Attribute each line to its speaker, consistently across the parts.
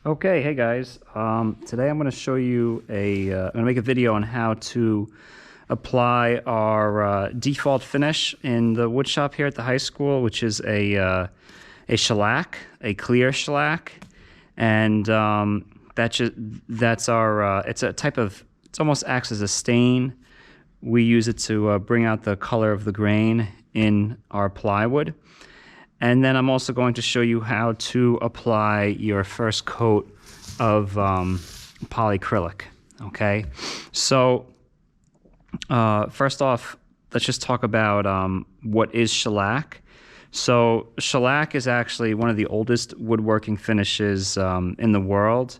Speaker 1: Okay, hey guys. Today I'm going to show you I'm going to make a video on how to apply our default finish in the wood shop here at the high school, which is a shellac, a clear shellac, and that's our. It's a type of. It almost acts as a stain. We use it to bring out the color of the grain in our plywood. And then I'm also going to show you how to apply your first coat of polyacrylic, okay? So first off, let's just talk about what is shellac. So shellac is actually one of the oldest woodworking finishes in the world.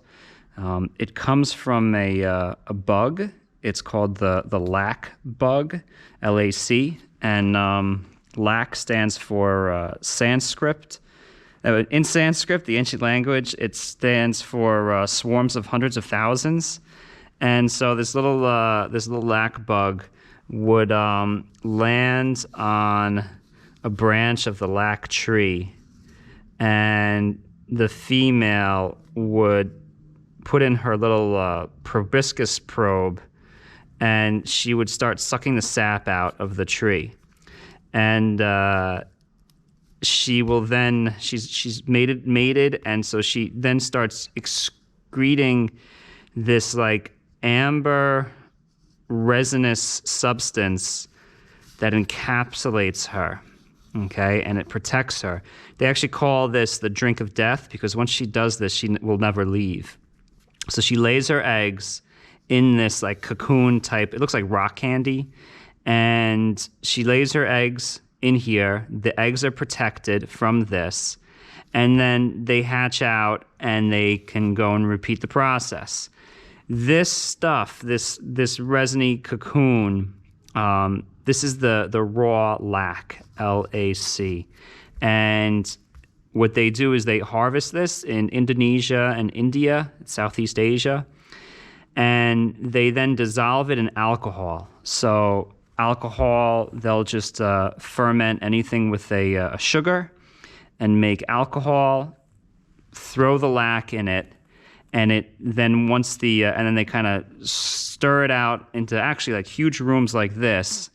Speaker 1: It comes from a bug. It's called the lac bug, L-A-C, and lac stands for Sanskrit. In Sanskrit, the ancient language, it stands for swarms of hundreds of thousands. And so this little lac bug would land on a branch of the lac tree, and the female would put in her little proboscis probe, and she would start sucking the sap out of the tree. And she will then, she's mated, and so she then starts excreting this like amber resinous substance that encapsulates her, okay, and it protects her. They actually call this the drink of death, because once she does this, she will never leave. So she lays her eggs in this like cocoon type, it looks like rock candy, and she lays her eggs in here. The eggs are protected from this, and then they hatch out and they can go and repeat the process. This stuff, this resiny cocoon, this is the raw lac, L-A-C. And what they do is they harvest this in Indonesia and India, Southeast Asia, and they then dissolve it in alcohol. So alcohol, they'll just ferment anything with a sugar and make alcohol, throw the lac in it, and it then once and then they kind of stir it out into actually like huge rooms like this,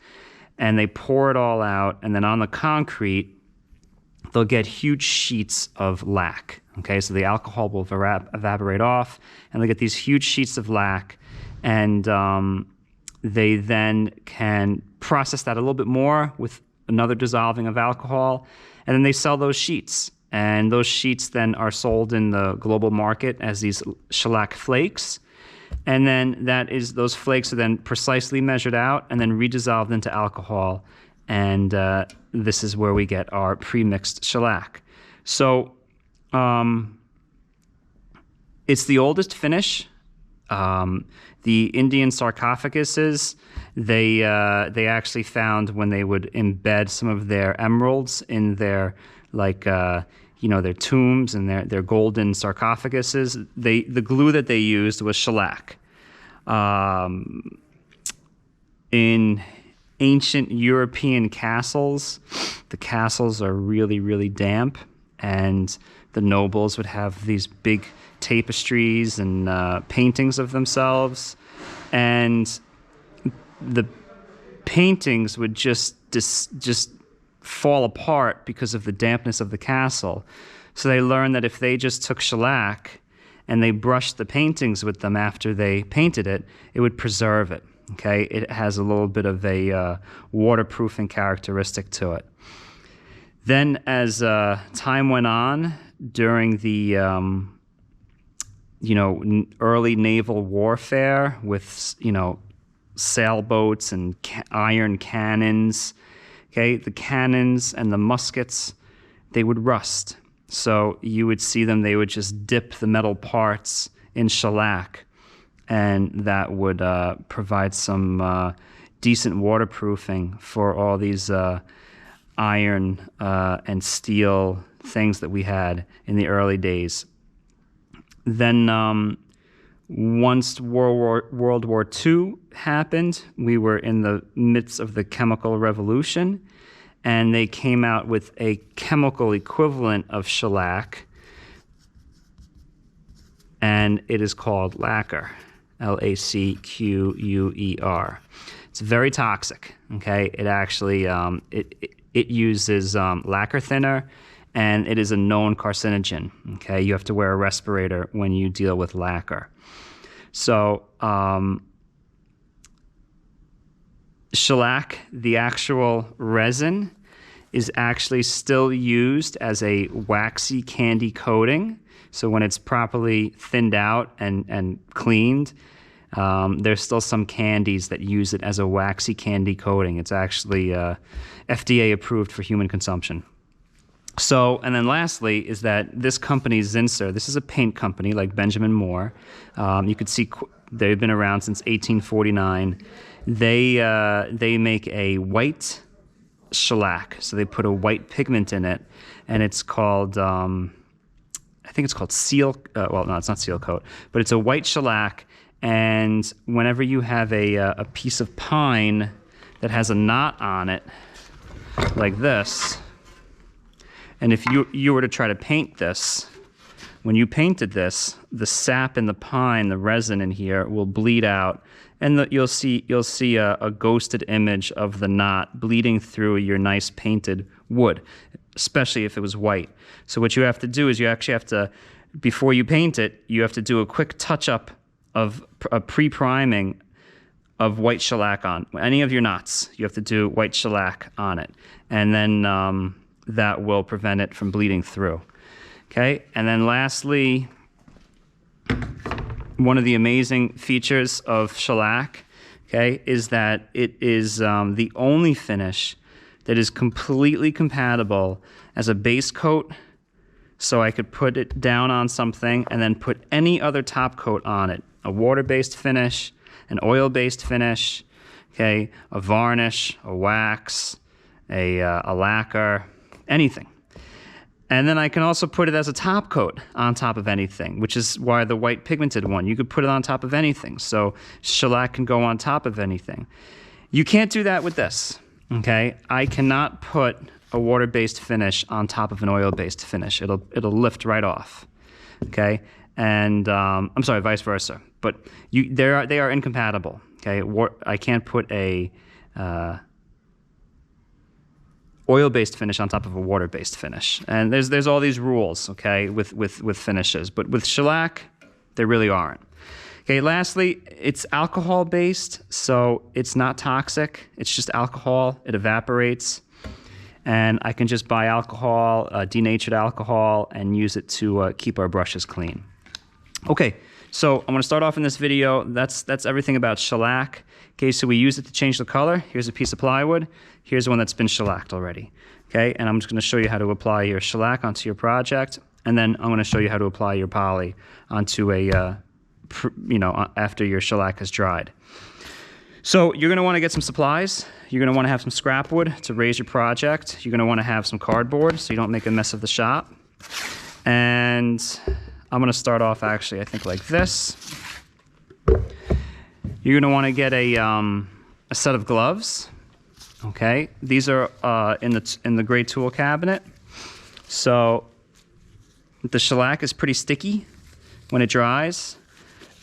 Speaker 1: and they pour it all out, and then on the concrete they'll get huge sheets of lac. Okay, so the alcohol will evaporate off, and they get these huge sheets of lac, and they then can process that a little bit more with another dissolving of alcohol, and then they sell those sheets. And those sheets then are sold in the global market as these shellac flakes. And then those flakes are then precisely measured out and then redissolved into alcohol. And this is where we get our pre-mixed shellac. So it's the oldest finish. The Indian sarcophaguses, they actually found when they would embed some of their emeralds in their their tombs and their golden sarcophaguses, the glue that they used was shellac. In ancient European castles, the castles are really, really damp, and the nobles would have these big tapestries and paintings of themselves, and the paintings would just fall apart because of the dampness of the castle. So they learned that if they just took shellac and they brushed the paintings with them after they painted it, it would preserve it. Okay, it has a little bit of a waterproofing characteristic to it. Then as time went on, during the early naval warfare with sailboats and iron cannons, okay, the cannons and the muskets, they would rust. So you would see them, they would just dip the metal parts in shellac, and that would provide some decent waterproofing for all these iron and steel things that we had in the early days. Then once World War II happened, we were in the midst of the chemical revolution, and they came out with a chemical equivalent of shellac and it is called lacquer, Lacquer. It's very toxic, okay? It actually, it uses lacquer thinner, and it is a known carcinogen, okay? You have to wear a respirator when you deal with lacquer. So, shellac, the actual resin, is actually still used as a waxy candy coating. So when it's properly thinned out and cleaned, there's still some candies that use it as a waxy candy coating. It's actually FDA approved for human consumption. So, and then lastly is that this company, Zinsser, this is a paint company like Benjamin Moore. You could see they've been around since 1849. They make a white shellac, so they put a white pigment in it, and it's called, I think it's called seal, well, no, it's not seal coat, but it's a white shellac, and whenever you have a piece of pine that has a knot on it, like this, and if you were to try to paint this, when you painted this, the sap in the pine, the resin in here, will bleed out, and you'll see a ghosted image of the knot bleeding through your nice painted wood, especially if it was white. So what you have to do is you actually have to, before you paint it, you have to do a quick touch-up of a pre-priming of white shellac on any of your knots. You have to do white shellac on it, and then that will prevent it from bleeding through. Okay, and then lastly, one of the amazing features of shellac, okay, is that it is the only finish that is completely compatible as a base coat, so I could put it down on something and then put any other top coat on it. A water-based finish, an oil-based finish, okay, a varnish, a wax, a lacquer, anything. And then I can also put it as a top coat on top of anything, which is why the white pigmented one, you could put it on top of anything. So shellac can go on top of anything. You can't do that with this, okay? I cannot put a water-based finish on top of an oil-based finish. It'll lift right off, okay? And I'm sorry, vice versa. But they are incompatible, okay? I can't put a oil-based finish on top of a water-based finish, and there's all these rules, okay, with finishes, but with shellac, there really aren't. Okay, lastly, it's alcohol-based, so it's not toxic. It's just alcohol. It evaporates, and I can just buy alcohol, denatured alcohol, and use it to keep our brushes clean. Okay, so I'm going to start off in this video. That's everything about shellac. Okay, so we use it to change the color. Here's a piece of plywood. Here's one that's been shellacked already. Okay, and I'm just going to show you how to apply your shellac onto your project, and then I'm going to show you how to apply your poly onto a, after your shellac has dried. So you're going to want to get some supplies. You're going to want to have some scrap wood to raise your project. You're going to want to have some cardboard so you don't make a mess of the shop. And I'm going to start off actually, I think, like this. You're going to want to get a set of gloves. Okay, these are in the gray tool cabinet. So the shellac is pretty sticky when it dries,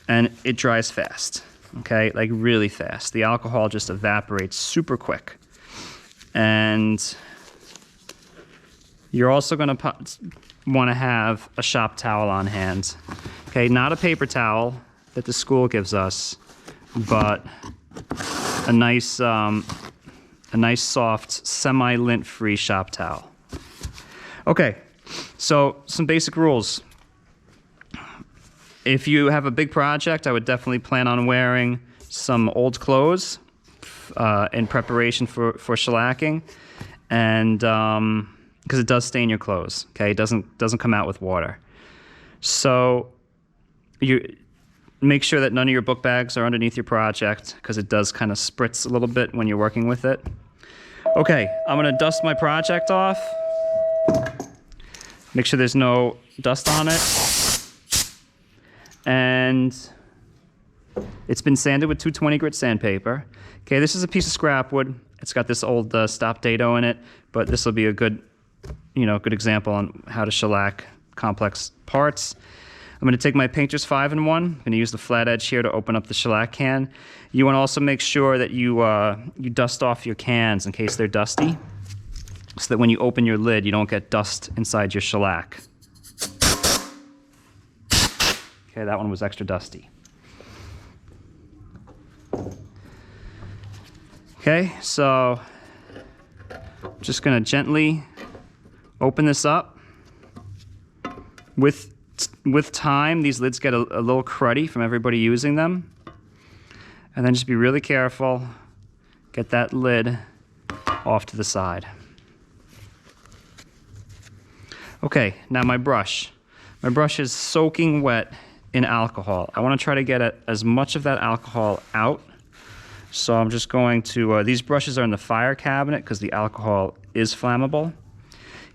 Speaker 1: and it dries fast. Okay, like really fast. The alcohol just evaporates super quick. And you're also going to want to have a shop towel on hand. Okay, not a paper towel that the school gives us, but a nice soft, semi-lint-free shop towel. Okay, so some basic rules. If you have a big project, I would definitely plan on wearing some old clothes in preparation for shellacking, and because it does stain your clothes. Okay, it doesn't come out with water. So you make sure that none of your book bags are underneath your project, because it does kind of spritz a little bit when you're working with it. Okay, I'm going to dust my project off. Make sure there's no dust on it. And it's been sanded with 220 grit sandpaper. Okay, this is a piece of scrap wood. It's got this old stop dado in it, but this will be a good example on how to shellac complex parts. I'm going to take my Painter's 5-in-1. I'm going to use the flat edge here to open up the shellac can. You want to also make sure that you dust off your cans in case they're dusty, so that when you open your lid, you don't get dust inside your shellac. Okay, that one was extra dusty. Okay, so I'm just going to gently open this up. With time, these lids get a little cruddy from everybody using them. And then just be really careful. Get that lid off to the side. Okay, now my brush. My brush is soaking wet in alcohol. I want to try to get as much of that alcohol out. So I'm just going to, these brushes are in the fire cabinet because the alcohol is flammable.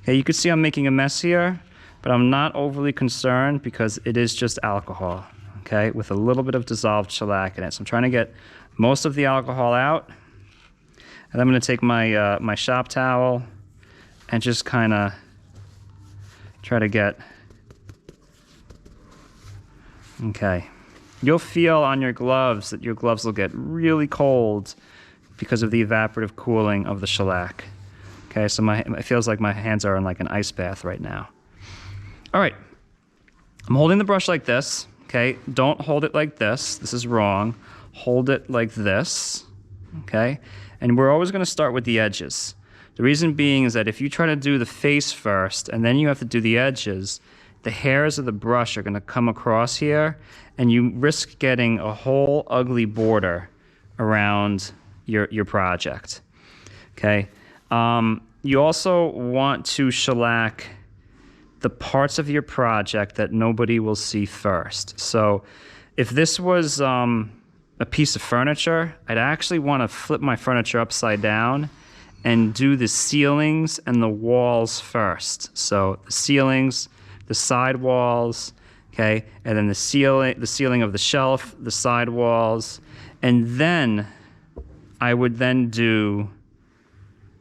Speaker 1: Okay, you can see I'm making a mess here, but I'm not overly concerned because it is just alcohol, okay, with a little bit of dissolved shellac in it. So I'm trying to get most of the alcohol out. And I'm going to take my, my shop towel and just kind of try to get, okay. You'll feel on your gloves that your gloves will get really cold because of the evaporative cooling of the shellac. Okay, so it feels like my hands are in like an ice bath right now. All right, I'm holding the brush like this, okay? Don't hold it like this. This is wrong. Hold it like this, okay? And we're always gonna start with the edges. The reason being is that if you try to do the face first and then you have to do the edges, the hairs of the brush are going to come across here, and you risk getting a whole ugly border around your project. Okay. You also want to shellac the parts of your project that nobody will see first. So if this was a piece of furniture, I'd actually want to flip my furniture upside down and do the ceilings and the walls first. So the ceilings, the side walls, okay, and then the ceiling of the shelf, the side walls, and then I would then do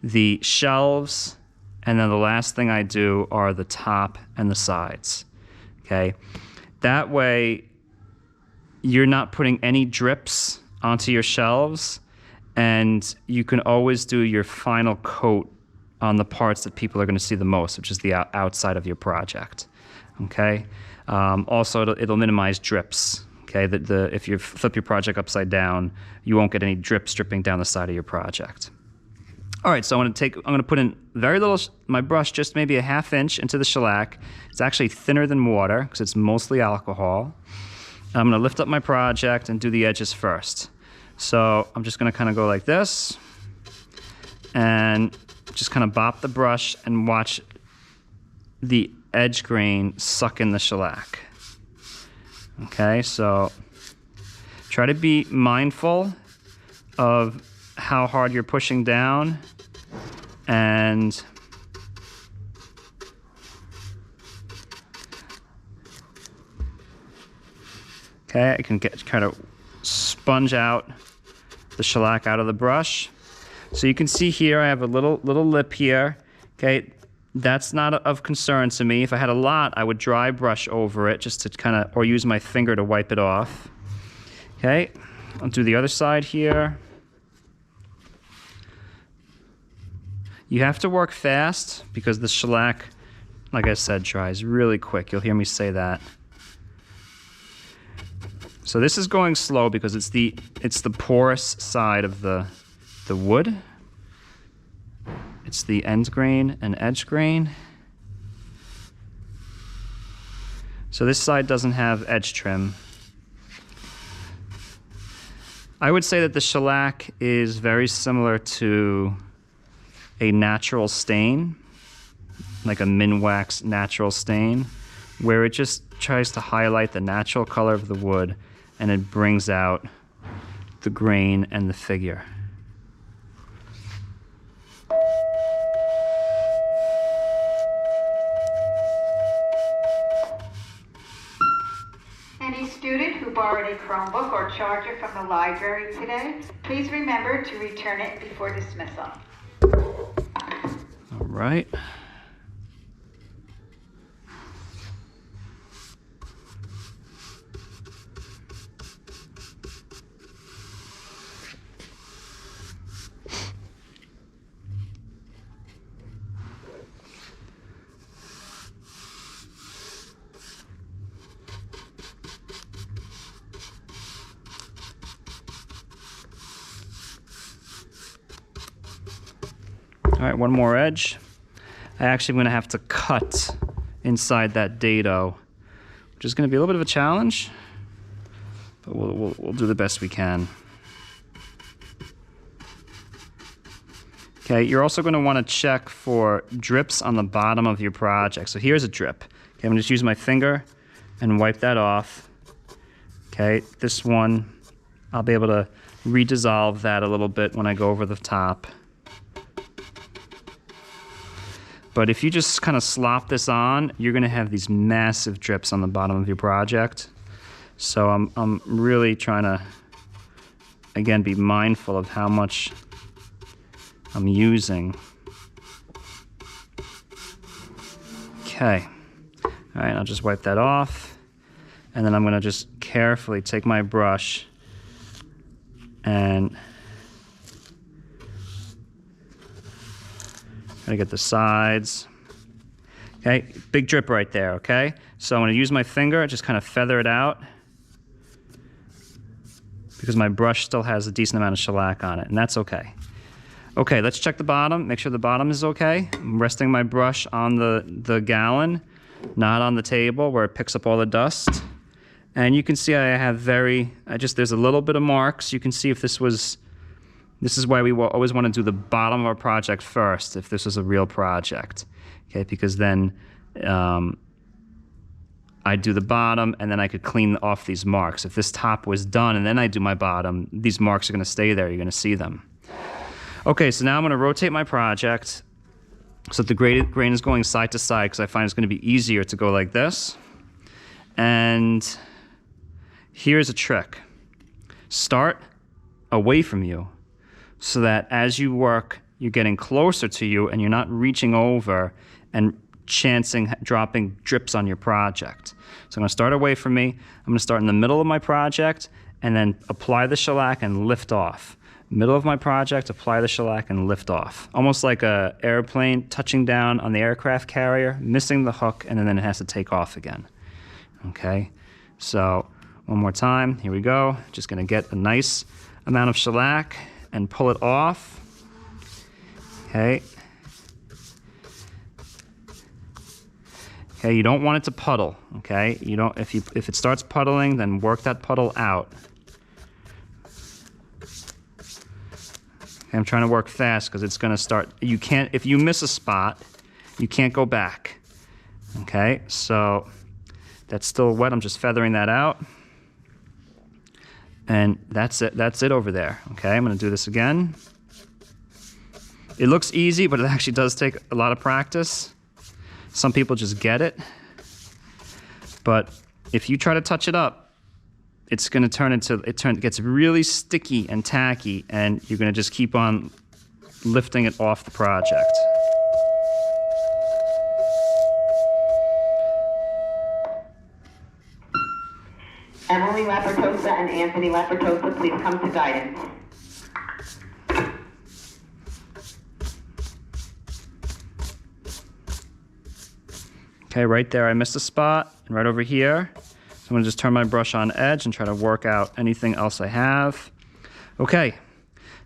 Speaker 1: the shelves, and then the last thing I do are the top and the sides, okay? That way, you're not putting any drips onto your shelves, and you can always do your final coat on the parts that people are going to see the most, which is the outside of your project. Okay. Also, it'll minimize drips. Okay. If you flip your project upside down, you won't get any drips dripping down the side of your project. All right. So I'm going to put in very little. My brush just maybe a ½ inch into the shellac. It's actually thinner than water because it's mostly alcohol. I'm going to lift up my project and do the edges first. So I'm just going to kind of go like this and just kind of bop the brush and watch the edge grain suck in the shellac. Okay, so try to be mindful of how hard you're pushing down, and okay, I can kind of sponge out the shellac out of the brush. So you can see here I have a little lip here. Okay, that's not of concern to me. If I had a lot, I would dry brush over it just to kind of, or use my finger to wipe it off. Okay, I'll do the other side here. You have to work fast because the shellac, like I said, dries really quick. You'll hear me say that. So this is going slow because it's the porous side of the wood. It's the end grain and edge grain. So this side doesn't have edge trim. I would say that the shellac is very similar to a natural stain, like a Minwax natural stain, where it just tries to highlight the natural color of the wood and it brings out the grain and the figure.
Speaker 2: Any student who borrowed a Chromebook or charger from the library today, please remember to return it before dismissal.
Speaker 1: All right. All right, one more edge. I actually am going to have to cut inside that dado, which is going to be a little bit of a challenge, but we'll do the best we can. Okay, you're also going to want to check for drips on the bottom of your project. So here's a drip. Okay, I'm going to just use my finger and wipe that off. Okay, this one, I'll be able to redissolve that a little bit when I go over the top. But if you just kind of slop this on, you're going to have these massive drips on the bottom of your project. So I'm really trying to, again, be mindful of how much I'm using. Okay. All right, I'll just wipe that off. And then I'm going to just carefully take my brush and gotta get the sides. Okay, big drip right there, okay? So I'm gonna use my finger, just kind of feather it out because my brush still has a decent amount of shellac on it, and that's okay. Okay, let's check the bottom, make sure the bottom is okay. I'm resting my brush on the gallon, not on the table where it picks up all the dust. And you can see I have there's a little bit of marks. You can see if this is why we always want to do the bottom of our project first, if this is a real project, okay? Because then I do the bottom and then I could clean off these marks. If this top was done and then I do my bottom, these marks are gonna stay there, you're gonna see them. Okay, so now I'm gonna rotate my project so that the grain is going side to side because I find it's gonna be easier to go like this. And here's a trick. Start away from you so that as you work, you're getting closer to you and you're not reaching over and dropping drips on your project. So I'm gonna start away from me. I'm gonna start in the middle of my project and then apply the shellac and lift off. Middle of my project, apply the shellac and lift off. Almost like an airplane touching down on the aircraft carrier, missing the hook, and then it has to take off again. Okay, so one more time, here we go. Just gonna get a nice amount of shellac and pull it off. Okay. Okay, you don't want it to puddle, okay? You don't, if it starts puddling, then work that puddle out. Okay, I'm trying to work fast because it's gonna start, if you miss a spot, you can't go back. Okay, so that's still wet, I'm just feathering that out. And that's it over there, okay? I'm gonna do this again. It looks easy, but it actually does take a lot of practice. Some people just get it. But if you try to touch it up, it's gonna it gets really sticky and tacky, and you're gonna just keep on lifting it off the project.
Speaker 2: Emily Lapertosa and Anthony Lapertosa, please come to guidance.
Speaker 1: Okay, right there I missed a spot, and right over here. So I'm gonna just turn my brush on edge and try to work out anything else I have. Okay,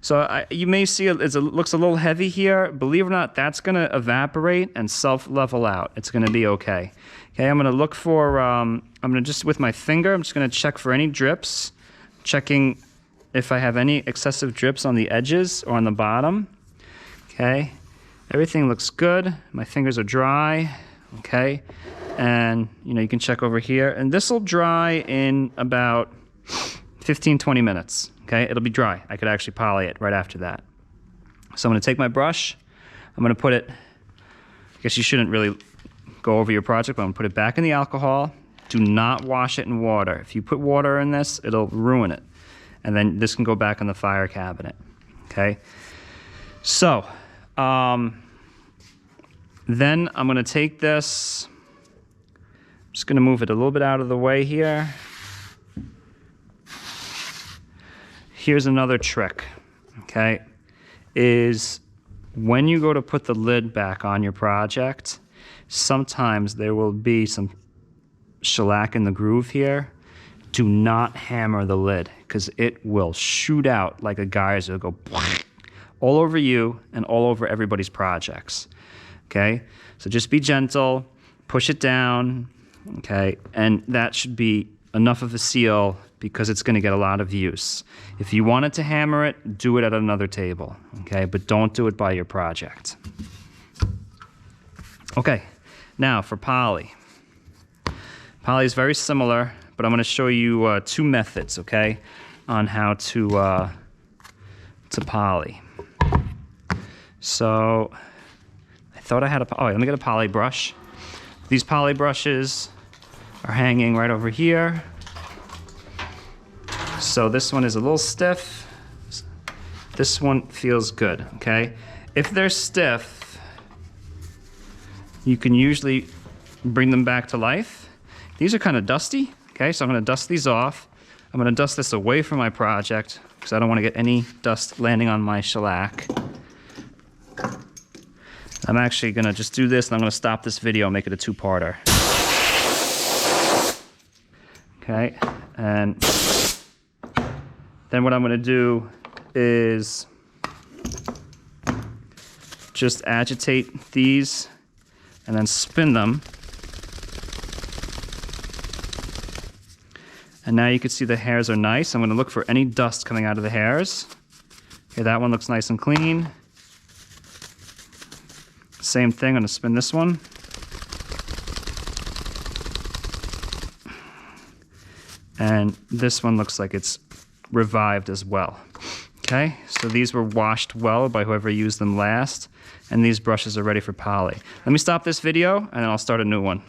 Speaker 1: so you may see it looks a little heavy here. Believe it or not, that's gonna evaporate and self-level out. It's gonna be okay. Okay, I'm gonna look for, I'm gonna just, with my finger, I'm just gonna check for any drips, checking if I have any excessive drips on the edges or on the bottom. Okay, everything looks good. My fingers are dry, okay? And you can check over here, and this will dry in about 15-20 minutes. Okay, it'll be dry. I could actually poly it right after that. So I'm gonna take my brush, I'm gonna put it, I guess you shouldn't really go over your project, but I'm gonna put it back in the alcohol. Do not wash it in water. If you put water in this, it'll ruin it. And then this can go back in the fire cabinet, okay? So, then I'm gonna take this, I'm just gonna move it a little bit out of the way here. Here's another trick, okay, is when you go to put the lid back on your project, sometimes there will be some shellac in the groove here. Do not hammer the lid because it will shoot out like a geyser. It'll go all over you and all over everybody's projects. Okay, so just be gentle, push it down, okay, and that should be enough of a seal because it's going to get a lot of use. If you wanted to hammer it, do it at another table, okay, but don't do it by your project. Okay, now for poly. Poly is very similar, but I'm going to show you 2 methods, okay, on how to poly. So I thought I had a, let me get a poly brush. These poly brushes are hanging right over here. So this one is a little stiff. This one feels good, okay? If they're stiff, you can usually bring them back to life. These are kind of dusty, okay? So I'm gonna dust these off. I'm gonna dust this away from my project because I don't wanna get any dust landing on my shellac. I'm actually gonna just do this and I'm gonna stop this video and make it a 2-parter. Okay, and then what I'm gonna do is just agitate these and then spin them. And now you can see the hairs are nice. I'm gonna look for any dust coming out of the hairs. Okay, that one looks nice and clean. Same thing, I'm gonna spin this one. And this one looks like it's revived as well. Okay, so these were washed well by whoever used them last, and these brushes are ready for poly. Let me stop this video and then I'll start a new one.